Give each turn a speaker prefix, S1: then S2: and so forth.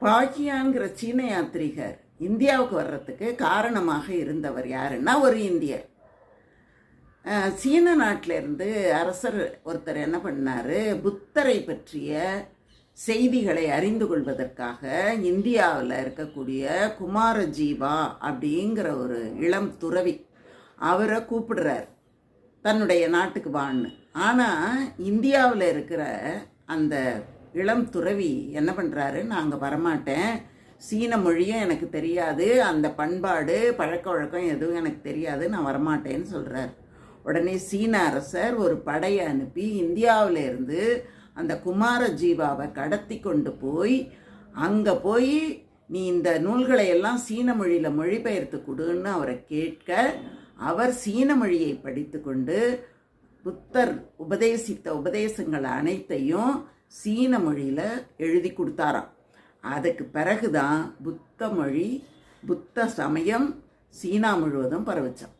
S1: பாக்கியான்கிற சீன யாத்ரீகர் இந்தியாவுக்கு வர்றதுக்கு காரணமாக இருந்தவர் யாருன்னா ஒரு இந்தியர். சீன நாட்டிலேருந்து அரசர் ஒருத்தர் என்ன பண்ணார், புத்தரை பற்றிய செய்திகளை அறிந்து கொள்வதற்காக இந்தியாவில் இருக்கக்கூடிய குமாரஜீவா அப்படிங்கிற ஒரு இளம் துறவி அவரை கூப்பிடுறார் தன்னுடைய நாட்டுக்கு வான்னு. ஆனால் இந்தியாவில் இருக்கிற அந்த இளம் துறவி என்ன பண்ணுறாரு, நாங்கள் வரமாட்டேன், சீன மொழியும் எனக்கு தெரியாது, அந்த பண்பாடு பழக்க வழக்கம் எதுவும் எனக்கு தெரியாது, நான் வரமாட்டேன்னு சொல்கிறார். உடனே சீன அரசர் ஒரு படையை அனுப்பி இந்தியாவிலேருந்து அந்த குமாரஜீவாவை கடத்தி கொண்டு போய் அங்கே போய் நீ இந்த நூல்களை எல்லாம் சீன மொழியில் மொழிபெயர்த்து கொடுன்னு அவரை கேட்க, அவர் சீன மொழியை படித்து கொண்டு புத்தர் உபதேசித்த உபதேசங்கள் அனைத்தையும் சீன மொழியில் எழுதி கொடுத்தாராம். அதுக்கு பிறகுதான் புத்த மொழி, புத்த சமயம் சீனா முழுவதும் பரவுச்சான்.